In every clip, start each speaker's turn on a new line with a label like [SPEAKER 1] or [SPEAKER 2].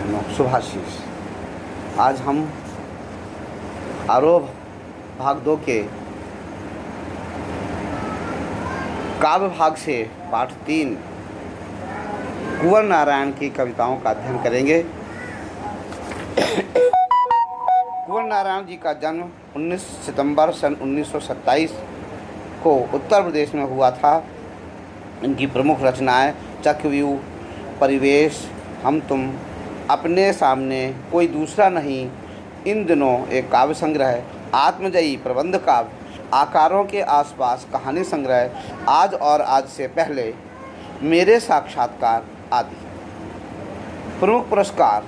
[SPEAKER 1] मित्रों, शुभाशीष। आज हम आरोह भाग 2 के काव्य भाग से पाठ 3 कुंवर नारायण की कविताओं का अध्ययन करेंगे। कुंवर नारायण जी का जन्म 19 सितंबर सन 1927 को उत्तर प्रदेश में हुआ था। इनकी प्रमुख रचनाएं चक्रव्यूह, परिवेश, हम तुम, अपने सामने, कोई दूसरा नहीं, इन दिनों एक काव्य संग्रह, आत्मजयी प्रबंध काव्य, आकारों के आसपास कहानी संग्रह, आज और आज से पहले, मेरे साक्षात्कार आदि। प्रमुख पुरस्कार: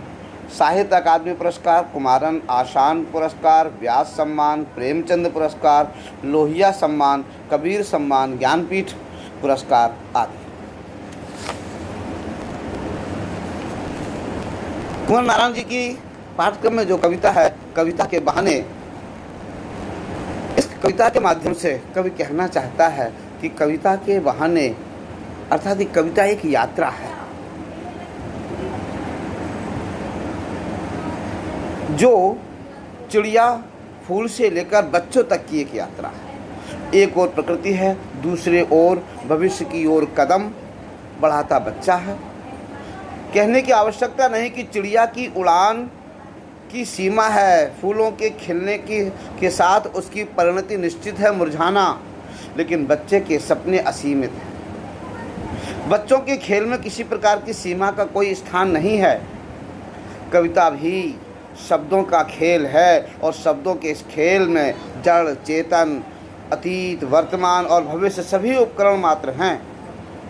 [SPEAKER 1] साहित्य अकादमी पुरस्कार, कुमारन आशान पुरस्कार, व्यास सम्मान, प्रेमचंद पुरस्कार, लोहिया सम्मान, कबीर सम्मान, ज्ञानपीठ पुरस्कार आदि। कुंवर नारायण जी की पाठ्यक्रम में जो कविता है, कविता के बहाने, इस कविता के माध्यम से कवि कहना चाहता है कि कविता के बहाने अर्थात कि कविता एक यात्रा है जो चिड़िया फूल से लेकर बच्चों तक की एक यात्रा है। एक ओर प्रकृति है, दूसरे ओर भविष्य की ओर कदम बढ़ाता बच्चा है। कहने की आवश्यकता नहीं कि चिड़िया की उड़ान की सीमा है, फूलों के खिलने के साथ उसकी परिणति निश्चित है, मुरझाना, लेकिन बच्चे के सपने असीमित हैं। बच्चों के खेल में किसी प्रकार की सीमा का कोई स्थान नहीं है। कविता भी शब्दों का खेल है और शब्दों के इस खेल में जड़, चेतन, अतीत, वर्तमान और भविष्य सभी उपकरण मात्र हैं।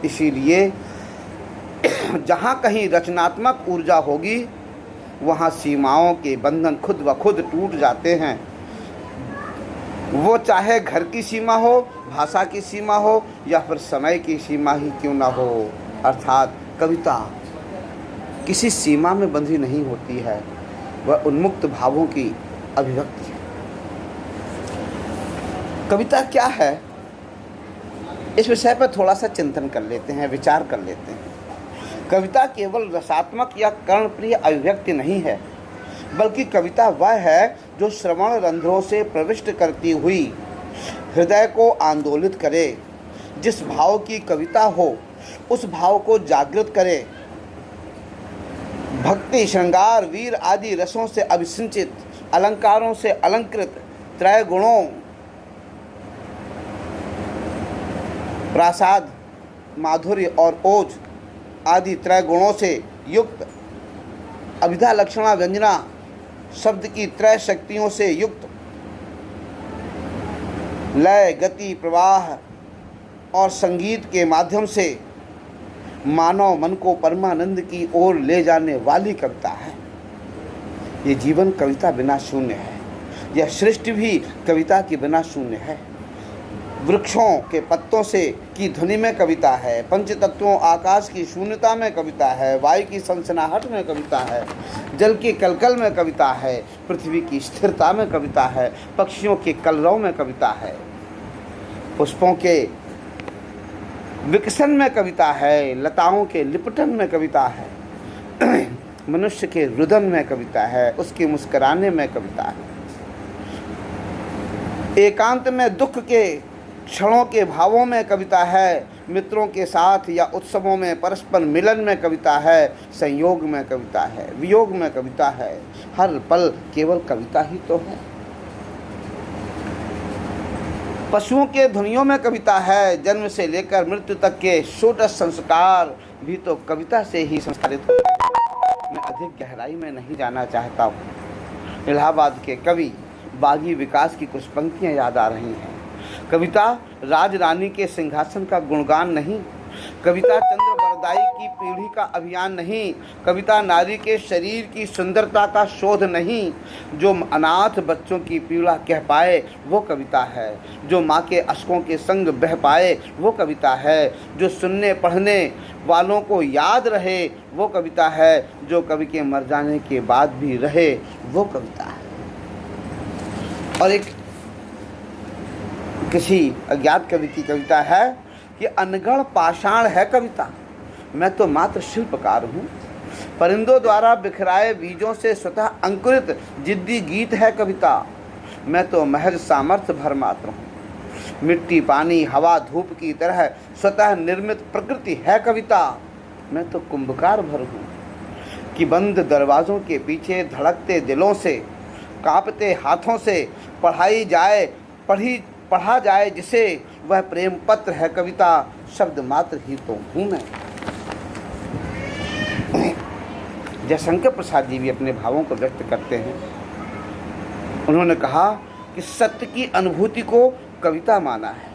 [SPEAKER 1] इसीलिए जहाँ कहीं रचनात्मक ऊर्जा होगी वहाँ सीमाओं के बंधन खुद ब खुद टूट जाते हैं। वो चाहे घर की सीमा हो, भाषा की सीमा हो या फिर समय की सीमा ही क्यों ना हो। अर्थात कविता किसी सीमा में बंधी नहीं होती है, वह उन्मुक्त भावों की अभिव्यक्ति है। कविता क्या है, इस विषय पर थोड़ा सा चिंतन कर लेते हैं, विचार कर लेते हैं। कविता केवल रसात्मक या कर्णप्रिय अभिव्यक्ति नहीं है, बल्कि कविता वह है जो श्रवण रंध्रों से प्रविष्ट करती हुई हृदय को आंदोलित करे। जिस भाव की कविता हो उस भाव को जागृत करे। भक्ति, श्रृंगार, वीर आदि रसों से अभिसिंचित, अलंकारों से अलंकृत, त्रय गुणों, प्रासाद, माधुर्य और ओज आदि त्रय गुणों से युक्त, अभिधा, लक्षणा, व्यंजना, शब्द की त्रय शक्तियों से युक्त, लय, गति, प्रवाह और संगीत के माध्यम से मानव मन को परमानंद की ओर ले जाने वाली कविता है। ये जीवन कविता बिना शून्य है, यह सृष्टि भी कविता के बिना शून्य है। वृक्षों के पत्तों से की ध्वनि में कविता है, पंचतत्वों आकाश की शून्यता में कविता है, वायु की सनसनाहट में कविता है, जल के कलकल में कविता है, पृथ्वी की स्थिरता में कविता है, पक्षियों के कलरव में कविता है, पुष्पों के विकसन में कविता है, लताओं के लिपटन में कविता है, मनुष्य के रुदन में कविता है, उसके मुस्कुराने में कविता है, एकांत में दुख के क्षणों के भावों में कविता है, मित्रों के साथ या उत्सवों में परस्पर मिलन में कविता है, संयोग में कविता है, वियोग में कविता है। हर पल केवल कविता ही तो है। पशुओं के ध्वनियों में कविता है, जन्म से लेकर मृत्यु तक के छोटे संस्कार भी तो कविता से ही संस्कारित होते हैं। मैं अधिक गहराई में नहीं जाना चाहता हूँ। इलाहाबाद के कवि बागी विकास की कुछ पंक्तियाँ याद आ रही हैं। कविता राज रानी के सिंहासन का गुणगान नहीं, कविता चंद्र बरदाई की पीढ़ी का अभियान नहीं, कविता नारी के शरीर की सुंदरता का शोध नहीं। जो अनाथ बच्चों की पीड़ा कह पाए वो कविता है, जो माँ के अश्कों के संग बह पाए वो कविता है, जो सुनने पढ़ने वालों को याद रहे वो कविता है, जो कवि के मर जाने के बाद भी रहे वो कविता है। और एक किसी अज्ञात कवि की कविता है कि अनगढ़ पाषाण है कविता, मैं तो मात्र शिल्पकार हूँ। परिंदों द्वारा बिखराए बीजों से स्वतः अंकुरित जिद्दी गीत है कविता। मैं तो महज सामर्थ्य भर मात्र हूँ। मिट्टी, पानी, हवा, धूप की तरह स्वतः निर्मित प्रकृति है कविता। मैं तो कुंभकार भर हूँ कि बंद दरवाज़ों के पीछे धड़कते दिलों से, कांपते हाथों से पढ़ा जाए जिसे, वह प्रेम पत्र है कविता। शब्द मात्र ही तो हूँ मैं। जयशंकर प्रसाद जी भी अपने भावों को व्यक्त करते हैं। उन्होंने कहा कि सत्य की अनुभूति को कविता माना है।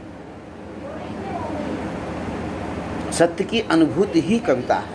[SPEAKER 1] सत्य की अनुभूति ही कविता है।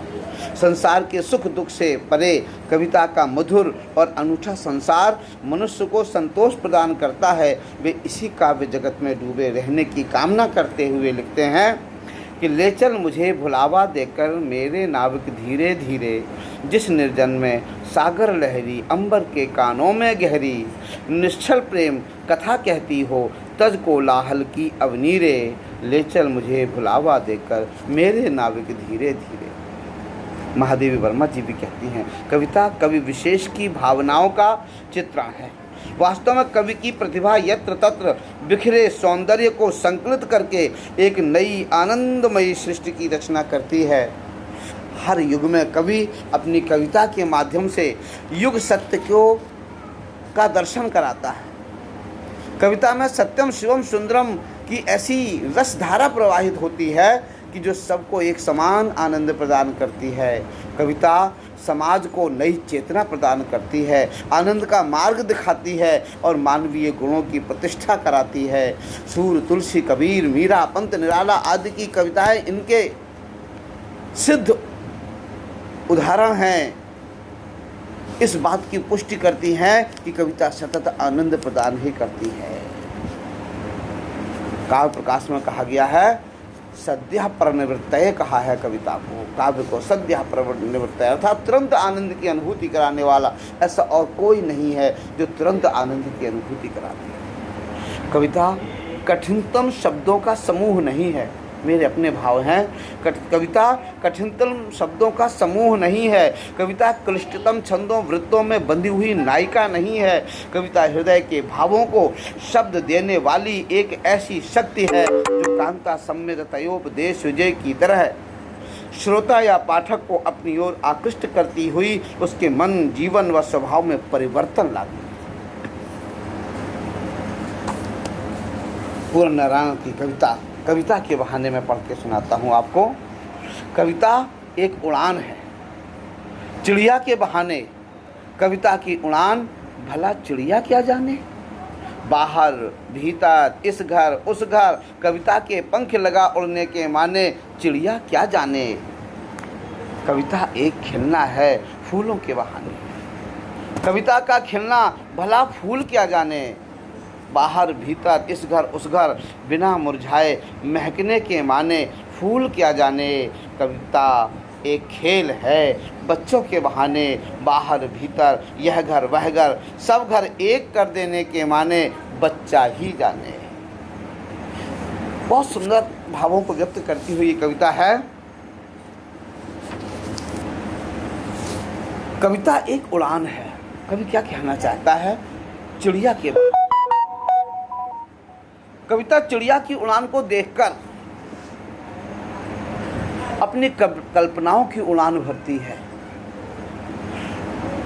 [SPEAKER 1] संसार के सुख दुख से परे कविता का मधुर और अनूठा संसार मनुष्य को संतोष प्रदान करता है। वे इसी काव्य जगत में डूबे रहने की कामना करते हुए लिखते हैं कि ले चल मुझे भुलावा देकर मेरे नाविक धीरे धीरे, जिस निर्जन में सागर लहरी अंबर के कानों में गहरी, निश्चल प्रेम कथा कहती हो तज को लाहल की अवनीरे, ले चल मुझे भुलावा देकर मेरे नाविक धीरे धीरे। महादेवी वर्मा जी भी कहती हैं कविता कवि विशेष की भावनाओं का चित्रण है। वास्तव में कवि की प्रतिभा यत्र तत्र बिखरे सौंदर्य को संकलित करके एक नई आनंदमयी सृष्टि की रचना करती है। हर युग में कवि अपनी कविता के माध्यम से युग सत्य का दर्शन कराता है। कविता में सत्यम शिवम सुंदरम की ऐसी रसधारा प्रवाहित होती है कि जो सबको एक समान आनंद प्रदान करती है। कविता समाज को नई चेतना प्रदान करती है, आनंद का मार्ग दिखाती है और मानवीय गुणों की प्रतिष्ठा कराती है। सूर, तुलसी, कबीर, मीरा, पंत, निराला आदि की कविताएं इनके सिद्ध उदाहरण हैं। इस बात की पुष्टि करती हैं कि कविता सतत आनंद प्रदान ही करती है। काव्य प्रकाश में कहा गया है सद्यः प्रनिवृत्तये कहा है कविता को। काव्य को सद्यः प्रनिवृत्तये अर्थात तुरंत आनंद की अनुभूति कराने वाला ऐसा और कोई नहीं है जो तुरंत आनंद की अनुभूति कराती है। कविता कठिनतम शब्दों का समूह नहीं है। मेरे अपने भाव हैं, कविता कठिनतम शब्दों का समूह नहीं है। कविता क्लिष्टतम छंदों वृत्तों में बंधी हुई नायिका नहीं है। कविता हृदय के भावों को शब्द देने वाली एक ऐसी शक्ति है जो कांता सम्मित तयोपदेश विजय की तरह श्रोता या पाठक को अपनी ओर आकृष्ट करती हुई उसके मन, जीवन व स्वभाव में परिवर्तन लाती है। पूर्ण नारायण की कविता के बहाने में पढ़ के सुनाता हूँ आपको। कविता एक उड़ान है। चिड़िया के बहाने कविता की उड़ान, भला चिड़िया क्या जाने। बाहर भीतर इस घर उस घर, कविता के पंख लगा उड़ने के माने, चिड़िया क्या जाने। कविता एक खिलना है फूलों के बहाने। कविता का खिलना, भला फूल क्या जाने। बाहर भीतर इस घर उस घर, बिना मुरझाए महकने के माने, फूल क्या जाने। कविता एक खेल है बच्चों के बहाने। बाहर भीतर यह घर वह घर, सब घर एक कर देने के माने, बच्चा ही जाने। बहुत सुंदर भावों को व्यक्त करती हुई ये कविता है। कविता एक उड़ान है। कवि क्या कहना चाहता है चिड़िया के बारे में। कविता चिड़िया की उड़ान को देखकर अपनी कल्पनाओं की उड़ान भरती है।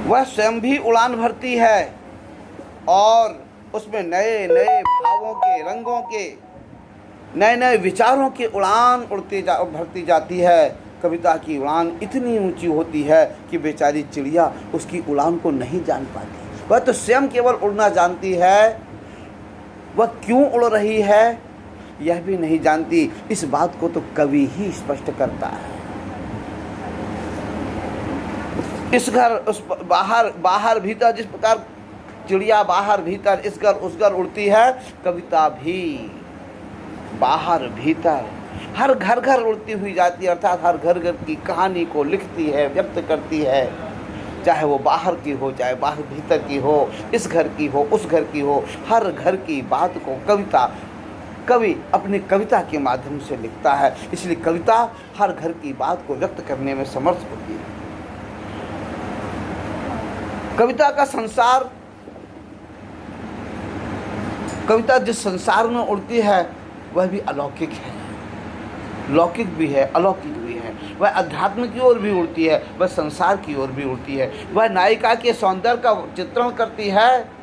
[SPEAKER 1] वह स्वयं भी उड़ान भरती है और उसमें नए नए भावों के, रंगों के, नए नए विचारों की उड़ान भरती जाती है। कविता की उड़ान इतनी ऊंची होती है कि बेचारी चिड़िया उसकी उड़ान को नहीं जान पाती। वह तो स्वयं केवल उड़ना जानती है, वह क्यों उड़ रही है यह भी नहीं जानती। इस बात को तो कवि ही स्पष्ट करता है। इस घर उस बाहर भीतर, जिस प्रकार चिड़िया बाहर भीतर इस घर उस घर उड़ती है, कविता भी बाहर भीतर हर घर घर उड़ती हुई जाती है। अर्थात हर घर घर की कहानी को लिखती है, व्यक्त करती है, चाहे वो बाहर की हो, चाहे बाहर भीतर की हो, इस घर की हो, उस घर की हो। हर घर की बात को कवि अपनी कविता के माध्यम से लिखता है। इसलिए कविता हर घर की बात को व्यक्त करने में समर्थ होती है। कविता का संसार, कविता जिस संसार में उड़ती है वह भी अलौकिक है, लौकिक भी है, अलौकिक भी है। वह अध्यात्म की ओर भी उड़ती है, वह संसार की ओर भी उड़ती है। वह नायिका के सौंदर्य का चित्रण करती है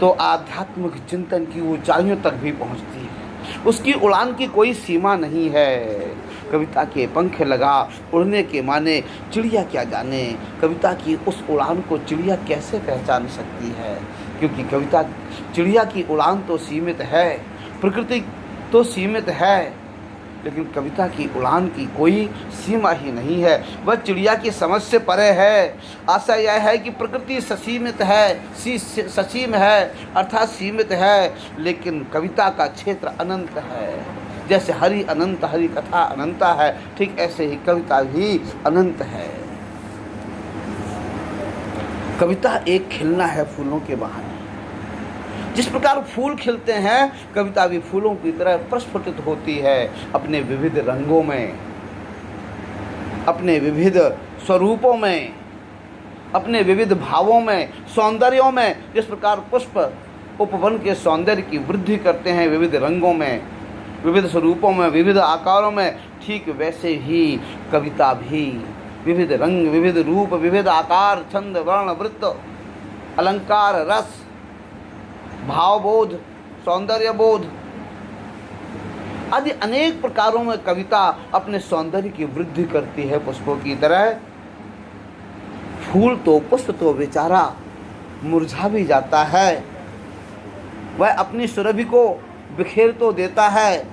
[SPEAKER 1] तो आध्यात्मिक चिंतन की ऊंचाइयों तक भी पहुंचती है। उसकी उड़ान की कोई सीमा नहीं है। कविता के पंख लगा उड़ने के माने चिड़िया क्या जाने। कविता की उस उड़ान को चिड़िया कैसे पहचान सकती है, क्योंकि कविता, चिड़िया की उड़ान तो सीमित है, प्रकृति तो सीमित है, लेकिन कविता की उड़ान की कोई सीमा ही नहीं है। वह चिड़िया की समझ से परे है। आशा यह है कि प्रकृति ससीमित है, ससीम है अर्थात सीमित है, लेकिन कविता का क्षेत्र अनंत है। जैसे हरि अनंत, हरि कथा अनंत है, ठीक ऐसे ही कविता भी अनंत है। कविता एक खिलना है फूलों के बहाने। जिस प्रकार फूल खिलते हैं, कविता भी फूलों की तरह प्रस्फुटित होती है अपने विविध रंगों में, अपने विविध स्वरूपों में, अपने विविध भावों में, सौंदर्यों में। जिस प्रकार पुष्प उपवन के सौंदर्य की वृद्धि करते हैं विविध रंगों में, विविध स्वरूपों में, विविध आकारों में, ठीक वैसे ही कविता भी विविध रंग, विविध रूप, विविध आकार, छंद, वर्ण, वृत्त, अलंकार, रस, भावबोध, सौंदर्य बोध आदि अनेक प्रकारों में कविता अपने सौंदर्य की वृद्धि करती है पुष्पों की तरह। फूल तो, पुष्प तो बेचारा मुरझा भी जाता है, वह अपनी सुरभि को बिखेर तो देता है,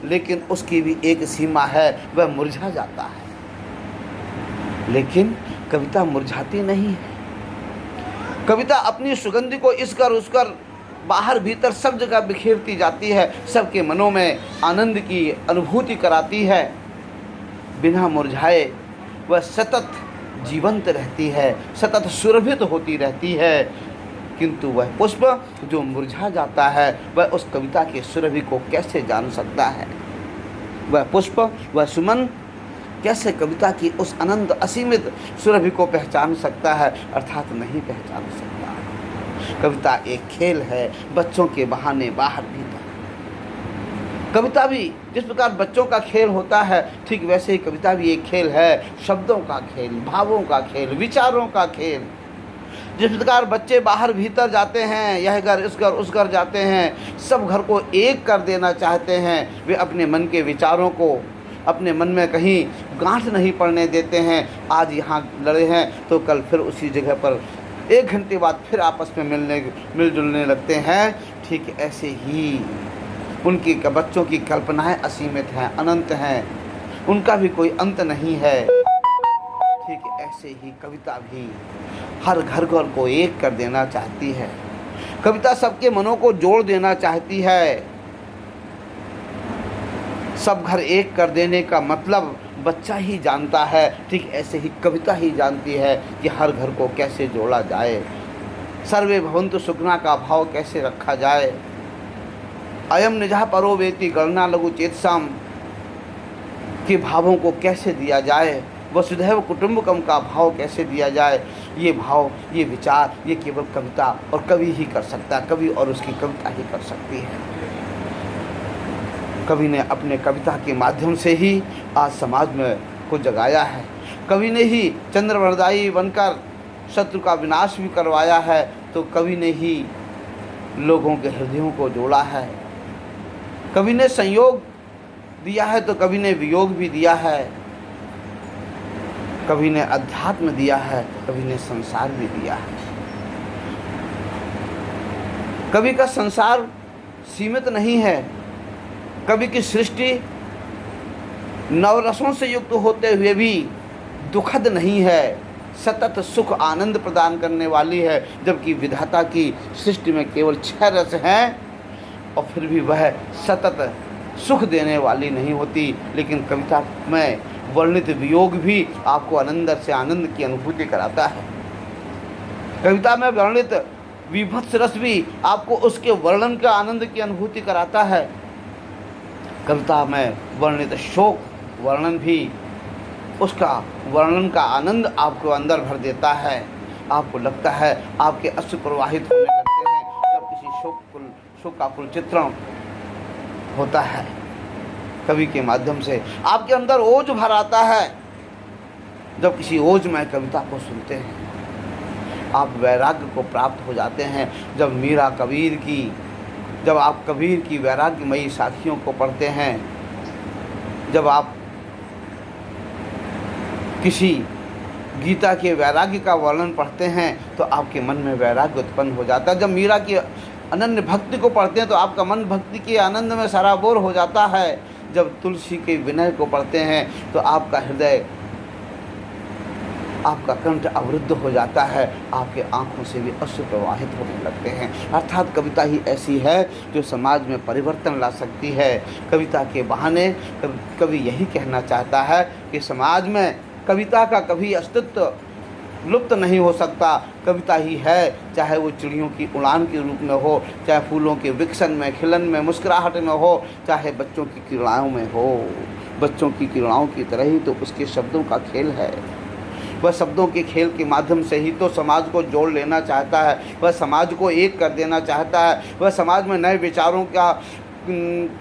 [SPEAKER 1] लेकिन उसकी भी एक सीमा है, वह मुरझा जाता है। लेकिन कविता मुरझाती नहीं है। कविता अपनी सुगंधि को इस कर उस कर, बाहर भीतर सब जगह बिखेरती जाती है, सबके मनों में आनंद की अनुभूति कराती है। बिना मुरझाए वह सतत जीवंत रहती है, सतत सुरभित होती रहती है। किंतु वह पुष्प जो मुरझा जाता है, वह उस कविता के सुरभि को कैसे जान सकता है? वह पुष्प, वह सुमन कैसे कविता की उस अनंत असीमित सुरभि को पहचान सकता है? अर्थात नहीं पहचान सकता। कविता एक खेल है, बच्चों के बहाने बाहर भीतर। कविता भी जिस प्रकार बच्चों का खेल होता है, ठीक वैसे ही कविता भी एक खेल है, शब्दों का खेल, भावों का खेल, विचारों का खेल। जिस प्रकार बच्चे बाहर भीतर जाते हैं, यह घर इस घर उस घर जाते हैं, सब घर को एक कर देना चाहते हैं। वे अपने मन के विचारों को अपने मन में कहीं गांठ नहीं पड़ने देते हैं। आज यहाँ लड़े हैं तो कल फिर उसी जगह पर 1 घंटे बाद फिर आपस में मिलजुलने लगते हैं। ठीक ऐसे ही उनकी बच्चों की कल्पनाएं असीमित हैं, अनंत हैं, उनका भी कोई अंत नहीं है। ठीक ऐसे ही कविता भी हर घर घर को एक कर देना चाहती है। कविता सबके मनों को जोड़ देना चाहती है। सब घर एक कर देने का मतलब बच्चा ही जानता है, ठीक ऐसे ही कविता ही जानती है कि हर घर को कैसे जोड़ा जाए, सर्वे भवन्तु सुखिनः का भाव कैसे रखा जाए, अयम निजः परो वेति गणना लघु चेतसाम के भावों को कैसे दिया जाए, वसुधैव कुटुम्बकम का भाव कैसे दिया जाए। ये भाव, ये विचार, ये केवल कविता और कवि ही कर सकता है, कवि और उसकी कविता ही कर सकती है। कवि ने अपने कविता के माध्यम से ही आज समाज में को जगाया है। कवि ने ही चंद्रवरदायी बनकर शत्रु का विनाश भी करवाया है, तो कवि ने ही लोगों के हृदयों को जोड़ा है। कवि ने संयोग दिया है तो कवि ने वियोग भी दिया है। कवि ने अध्यात्म दिया है, कवि ने संसार भी दिया है। कवि का संसार सीमित नहीं है। कवि की सृष्टि नवरसों से युक्त होते हुए भी दुखद नहीं है, सतत सुख आनंद प्रदान करने वाली है। जबकि विधाता की सृष्टि में केवल 6 रस हैं और फिर भी वह सतत सुख देने वाली नहीं होती। लेकिन कविता में वर्णित वियोग भी आपको आनंद से आनंद की अनुभूति कराता है। कविता में वर्णित विभत्स रस भी आपको उसके वर्णन का आनंद की अनुभूति कराता है। कविता में वर्णित शोक वर्णन भी उसका वर्णन का आनंद आपको अंदर भर देता है। आपको लगता है आपके अश्रु प्रवाहित होने लगते हैं जब किसी शोक का कुल चित्रण होता है। कवि के माध्यम से आपके अंदर ओज भर आता है। जब किसी ओजमय कविता को सुनते हैं आप वैराग्य को प्राप्त हो जाते हैं। जब आप कबीर की वैराग्यमयी साखियों को पढ़ते हैं, जब आप किसी गीता के वैराग्य का वर्णन पढ़ते हैं तो आपके मन में वैराग्य उत्पन्न हो जाता है। जब मीरा की अनन्य भक्ति को पढ़ते हैं तो आपका मन भक्ति के आनंद में सराबोर हो जाता है। जब तुलसी के विनय को पढ़ते हैं तो आपका हृदय, आपका कंठ अवरुद्ध हो जाता है, आपके आंखों से भी अश्रु प्रवाहित होने लगते हैं। अर्थात कविता ही ऐसी है जो समाज में परिवर्तन ला सकती है। कविता के बहाने कवि यही कहना चाहता है कि समाज में कविता का कभी अस्तित्व लुप्त नहीं हो सकता। कविता ही है, चाहे वो चिड़ियों की उड़ान के रूप में हो, चाहे फूलों के विकसन में, खिलन में, मुस्कुराहट में हो, चाहे बच्चों की किरणाओं में हो। बच्चों की किरणाओं की तरह ही तो उसके शब्दों का खेल है। वह शब्दों के खेल के माध्यम से ही तो समाज को जोड़ लेना चाहता है, वह समाज को एक कर देना चाहता है, वह समाज में नए विचारों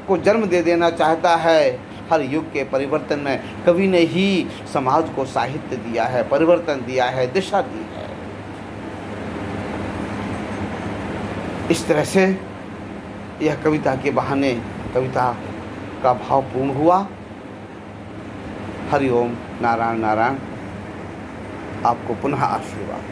[SPEAKER 1] को जन्म दे देना चाहता है। हर युग के परिवर्तन में कवि ने ही समाज को साहित्य दिया है, परिवर्तन दिया है, दिशा दी है। इस तरह से यह कविता के बहाने कविता का भाव पूर्ण हुआ। हरि ओम, नारायण नारायण। आपको पुनः आशीर्वाद।